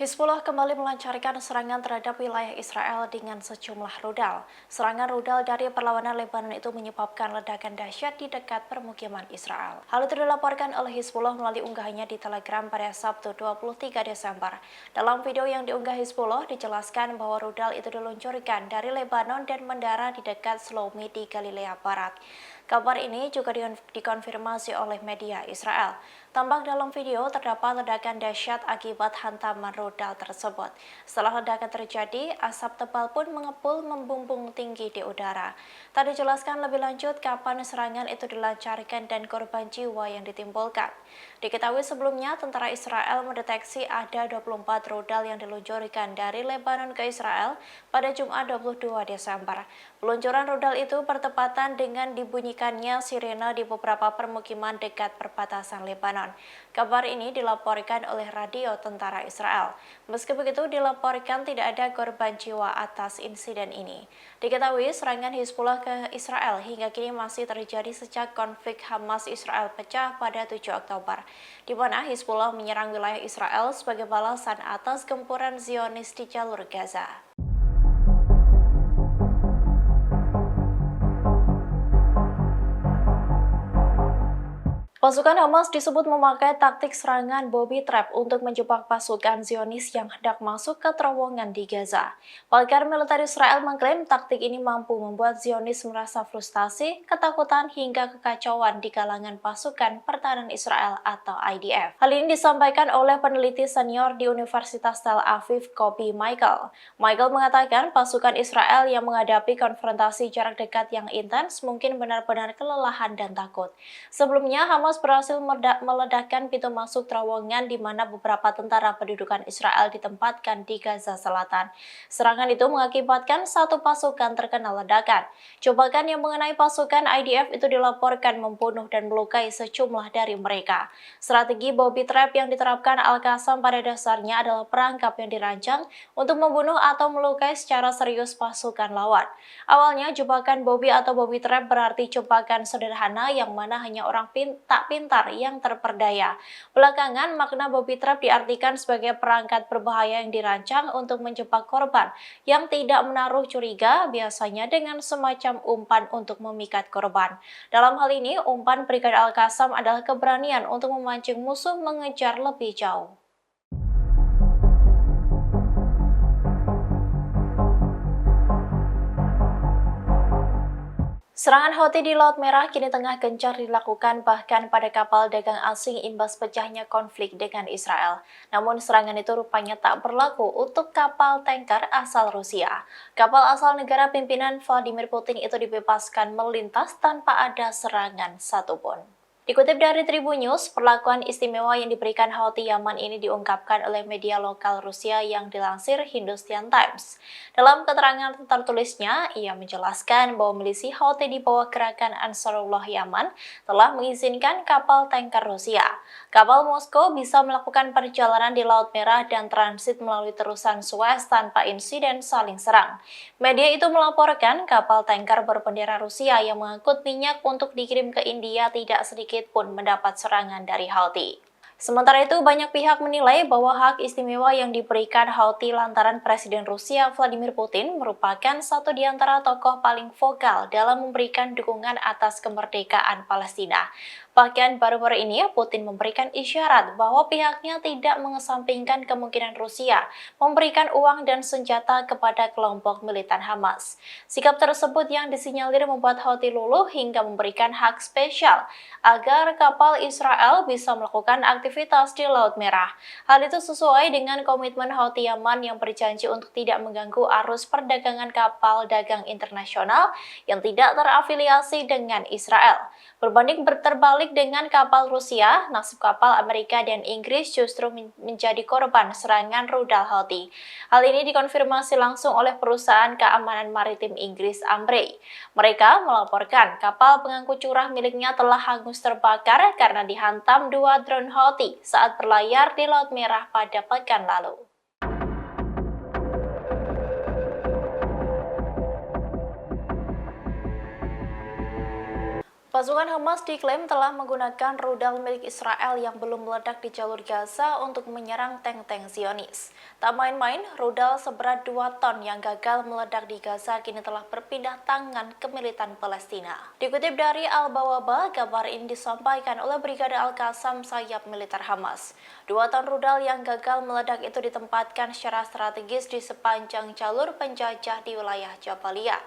Hizbullah kembali melancarkan serangan terhadap wilayah Israel dengan sejumlah rudal. Serangan rudal dari perlawanan Lebanon itu menyebabkan ledakan dahsyat di dekat permukiman Israel. Hal itu dilaporkan oleh Hizbullah melalui unggahannya di Telegram pada Sabtu 23 Desember. Dalam video yang diunggah Hizbullah, dijelaskan bahwa rudal itu diluncurkan dari Lebanon dan mendarat di dekat Shlomi di Galilea Barat. Kabar ini juga dikonfirmasi oleh media Israel. Tampak dalam video terdapat ledakan dahsyat akibat hantaman rudal tersebut. Setelah ledakan terjadi, asap tebal pun mengepul membumbung tinggi di udara. Tak dijelaskan lebih lanjut kapan serangan itu dilancarkan dan korban jiwa yang ditimbulkan. Diketahui sebelumnya, tentara Israel mendeteksi ada 24 rudal yang diluncurkan dari Lebanon ke Israel pada Jumat 22 Desember. Peluncuran rudal itu bertepatan dengan dibunyikannya sirene di beberapa permukiman dekat perbatasan Lebanon. Kabar ini dilaporkan oleh radio tentara Israel. Meski begitu, dilaporkan tidak ada korban jiwa atas insiden ini. Diketahui serangan Hizbullah ke Israel hingga kini masih terjadi sejak konflik Hamas-Israel pecah pada 7 Oktober, di mana Hizbullah menyerang wilayah Israel sebagai balasan atas gempuran Zionis di jalur Gaza. Pasukan Hamas disebut memakai taktik serangan booby trap untuk menjebak pasukan Zionis yang hendak masuk ke terowongan di Gaza. Pakar militer Israel mengklaim taktik ini mampu membuat Zionis merasa frustasi, ketakutan, hingga kekacauan di kalangan pasukan pertahanan Israel atau IDF. Hal ini disampaikan oleh peneliti senior di Universitas Tel Aviv, Kobi Michael. Michael mengatakan pasukan Israel yang menghadapi konfrontasi jarak dekat yang intens mungkin benar-benar kelelahan dan takut. Sebelumnya, Hamas berhasil meledakkan pintu masuk terowongan di mana beberapa tentara pendudukan Israel ditempatkan di Gaza Selatan. Serangan itu mengakibatkan satu pasukan terkena ledakan. Cobakan yang mengenai pasukan IDF itu dilaporkan membunuh dan melukai sejumlah dari mereka. Strategi booby trap yang diterapkan Al-Qassam pada dasarnya adalah perangkap yang dirancang untuk membunuh atau melukai secara serius pasukan lawan. Awalnya, jebakan booby atau booby trap berarti jebakan sederhana yang mana hanya orang tak pintar yang terperdaya. Belakangan, makna booby trap diartikan sebagai perangkat berbahaya yang dirancang untuk menjebak korban yang tidak menaruh curiga, biasanya dengan semacam umpan untuk memikat korban. Dalam hal ini, umpan Brigade Al-Qassam adalah keberanian untuk memancing musuh mengejar lebih jauh. Serangan Houthi di Laut Merah kini tengah gencar dilakukan bahkan pada kapal dagang asing imbas pecahnya konflik dengan Israel. Namun serangan itu rupanya tak berlaku untuk kapal tanker asal Rusia. Kapal asal negara pimpinan Vladimir Putin itu dibebaskan melintas tanpa ada serangan satupun. Dikutip dari Tribun News, perlakuan istimewa yang diberikan Houthi Yaman ini diungkapkan oleh media lokal Rusia yang dilansir Hindustan Times. Dalam keterangan tertulisnya, ia menjelaskan bahwa milisi Houthi di bawah gerakan Ansarullah Yaman telah mengizinkan kapal tanker Rusia. Kapal Moskow bisa melakukan perjalanan di Laut Merah dan transit melalui terusan Suez tanpa insiden saling serang. Media itu melaporkan kapal tanker berbendera Rusia yang mengangkut minyak untuk dikirim ke India tidak sedikit pun mendapat serangan dari Houthi. Sementara itu, banyak pihak menilai bahwa hak istimewa yang diberikan Houthi lantaran Presiden Rusia Vladimir Putin merupakan satu di antara tokoh paling vokal dalam memberikan dukungan atas kemerdekaan Palestina. Bahkan baru-baru ini Putin memberikan isyarat bahwa pihaknya tidak mengesampingkan kemungkinan Rusia memberikan uang dan senjata kepada kelompok militan Hamas. Sikap tersebut yang disinyalir membuat Houthi luluh hingga memberikan hak spesial agar kapal Israel bisa melakukan aktivitas di Laut Merah. Hal itu sesuai dengan komitmen Houthi Yaman yang berjanji untuk tidak mengganggu arus perdagangan kapal dagang internasional yang tidak terafiliasi dengan Israel. Berbanding terbalik dengan kapal Rusia, nasib kapal Amerika dan Inggris justru menjadi korban serangan rudal Houthi. Hal ini dikonfirmasi langsung oleh perusahaan keamanan maritim Inggris Ambrey. Mereka melaporkan kapal pengangkut curah miliknya telah hangus terbakar karena dihantam dua drone Houthi saat berlayar di Laut Merah pada pekan lalu. Pasukan Hamas diklaim telah menggunakan rudal milik Israel yang belum meledak di jalur Gaza untuk menyerang tank-tank Zionis. Tak main-main, rudal seberat 2 ton yang gagal meledak di Gaza kini telah berpindah tangan ke militan Palestina. Dikutip dari Al-Bawaba, kabar ini disampaikan oleh Brigade Al-Qassam sayap militer Hamas. 2 ton rudal yang gagal meledak itu ditempatkan secara strategis di sepanjang jalur penjajah di wilayah Jabalia.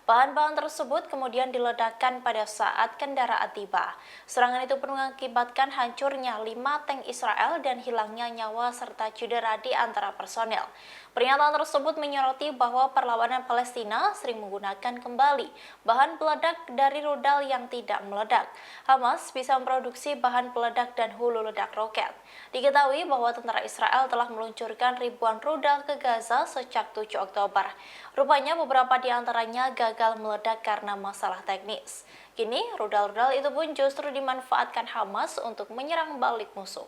Bahan-bahan tersebut kemudian diledakkan pada saat kendaraan tiba. Serangan itu pun mengakibatkan hancurnya 5 tank Israel dan hilangnya nyawa serta cedera di antara personel. Pernyataan tersebut menyoroti bahwa perlawanan Palestina sering menggunakan kembali bahan peledak dari rudal yang tidak meledak. Hamas bisa memproduksi bahan peledak dan hulu ledak roket. Diketahui bahwa tentara Israel telah meluncurkan ribuan rudal ke Gaza sejak 7 Oktober. Rupanya beberapa di antaranya gagal meledak karena masalah teknis. Kini, rudal-rudal itu pun justru dimanfaatkan Hamas untuk menyerang balik musuh.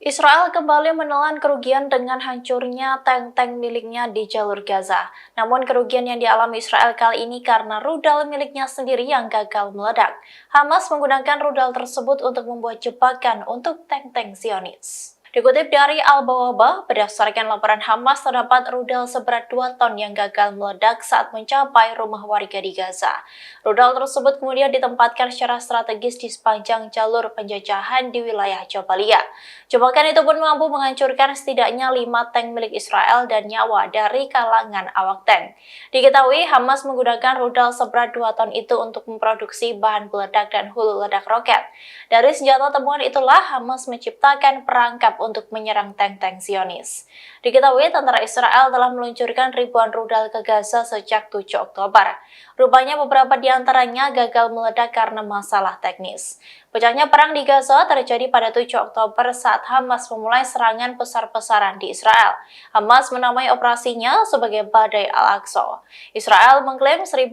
Israel kembali menelan kerugian dengan hancurnya tank-tank miliknya di jalur Gaza. Namun kerugian yang dialami Israel kali ini karena rudal miliknya sendiri yang gagal meledak. Hamas menggunakan rudal tersebut untuk membuat jebakan untuk tank-tank Zionis. Dikutip dari Al-Bawaba, berdasarkan laporan Hamas terdapat rudal seberat 2 ton yang gagal meledak saat mencapai rumah warga di Gaza. Rudal tersebut kemudian ditempatkan secara strategis di sepanjang jalur penjajahan di wilayah Jabalia. Jebakan itu pun mampu menghancurkan setidaknya 5 tank milik Israel dan nyawa dari kalangan awak tank. Diketahui Hamas menggunakan rudal seberat 2 ton itu untuk memproduksi bahan peledak dan hulu ledak roket. Dari senjata temuan itulah Hamas menciptakan perangkap untuk menyerang tank-tank Zionis. Diketahui tentara Israel telah meluncurkan ribuan rudal ke Gaza sejak 7 Oktober. Rupanya beberapa di antaranya gagal meledak karena masalah teknis. Pecahnya perang di Gaza terjadi pada 7 Oktober saat Hamas memulai serangan besar-besaran di Israel. Hamas menamai operasinya sebagai Badai Al-Aqsa. Israel mengklaim 1.200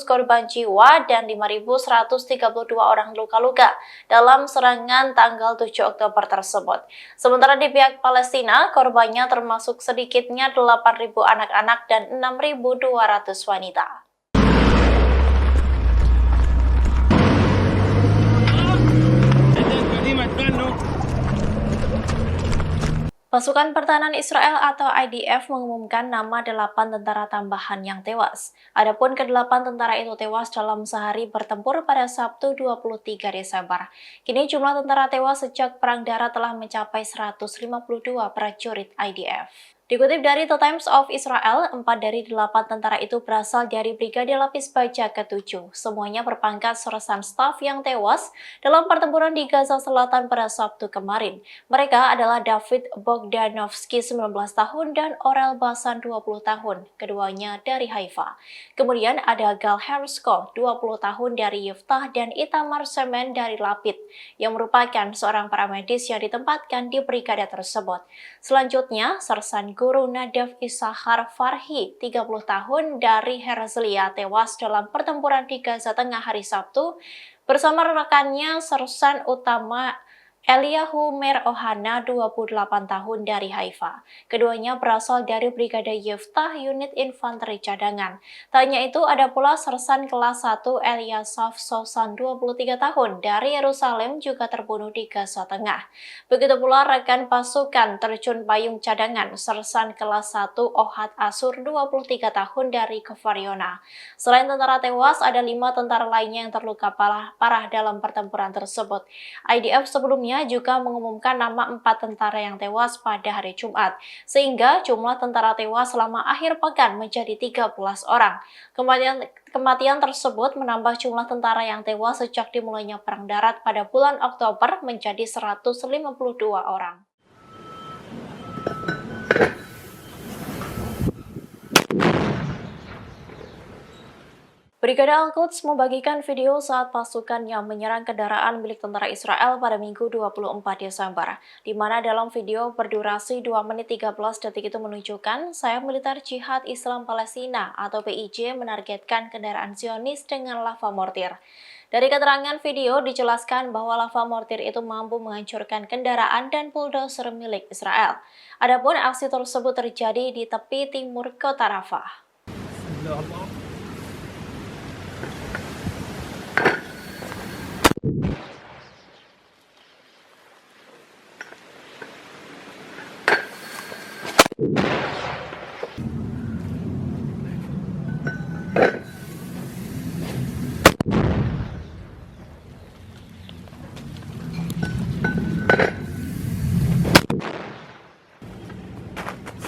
korban jiwa dan 5.132 orang luka-luka dalam serangan tanggal 7 Oktober tersebut. Sementara di pihak Palestina, korbannya termasuk sedikitnya 8.000 anak-anak dan 6.200 wanita. Pasukan Pertahanan Israel atau IDF mengumumkan nama 8 tentara tambahan yang tewas. Adapun ke-8 tentara itu tewas dalam sehari bertempur pada Sabtu 23 Desember. Kini jumlah tentara tewas sejak Perang Darat telah mencapai 152 prajurit IDF. Dikutip dari The Times of Israel, 4 dari 8 tentara itu berasal dari Brigade Lapis Baja ke-7. Semuanya berpangkat sersan staf yang tewas dalam pertempuran di Gaza Selatan pada Sabtu kemarin. Mereka adalah David Bogdanovsky 19 tahun dan Orel Basan 20 tahun, keduanya dari Haifa. Kemudian ada Gal Hershko 20 tahun dari Yiftah dan Itamar Semen dari Lapid, yang merupakan seorang paramedis yang ditempatkan di brigade tersebut. Selanjutnya, sersan Guru Nadav Issachar Farhi, 30 tahun dari Herzliya tewas dalam pertempuran di Gaza Tengah hari Sabtu bersama rekannya sersan utama Eliyahu Mer Ohana, 28 tahun dari Haifa. Keduanya berasal dari Brigade Yiftah Unit Infanteri Cadangan. Tak hanya itu, ada pula sersan kelas 1 Eliasaf Sosan, 23 tahun dari Yerusalem juga terbunuh di Gaza Tengah. Begitu pula rekan pasukan terjun payung cadangan sersan kelas 1 Ohad Asur, 23 tahun dari Kefariona. Selain tentara tewas, ada 5 tentara lainnya yang terluka parah dalam pertempuran tersebut. IDF sebelumnya juga mengumumkan nama 4 tentara yang tewas pada hari Jumat, sehingga jumlah tentara tewas selama akhir pekan menjadi 13 orang. Kematian tersebut menambah jumlah tentara yang tewas sejak dimulainya Perang Darat pada bulan Oktober menjadi 152 orang. Brigade Al-Quds membagikan video saat pasukannya menyerang kendaraan milik tentara Israel pada Minggu 24 Desember, di mana dalam video berdurasi 2 menit 13 detik itu menunjukkan sayap militer Jihad Islam Palestina atau PIJ menargetkan kendaraan Zionis dengan lava mortir. Dari keterangan video dijelaskan bahwa lava mortir itu mampu menghancurkan kendaraan dan bulldozer milik Israel. Adapun aksi tersebut terjadi di tepi timur kota Rafah.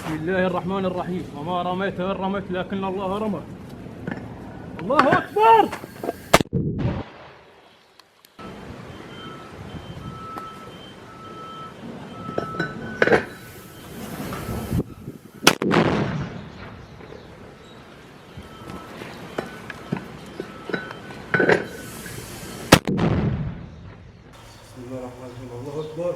بسم الله الرحمن الرحيم وما رميت إذ رميت لكن الله رمى الله أكبر. بسم الله الرحمن الرحيم الله أكبر.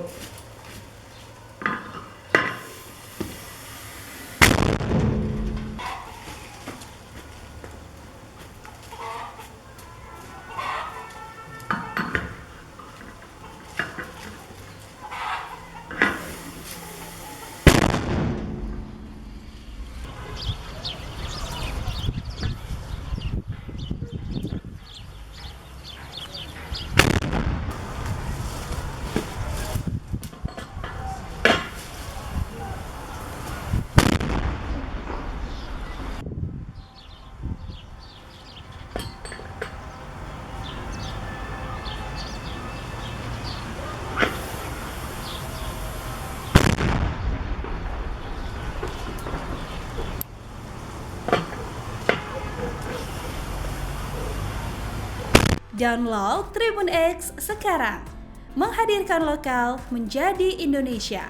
Download Tribun X sekarang, menghadirkan lokal menjadi Indonesia.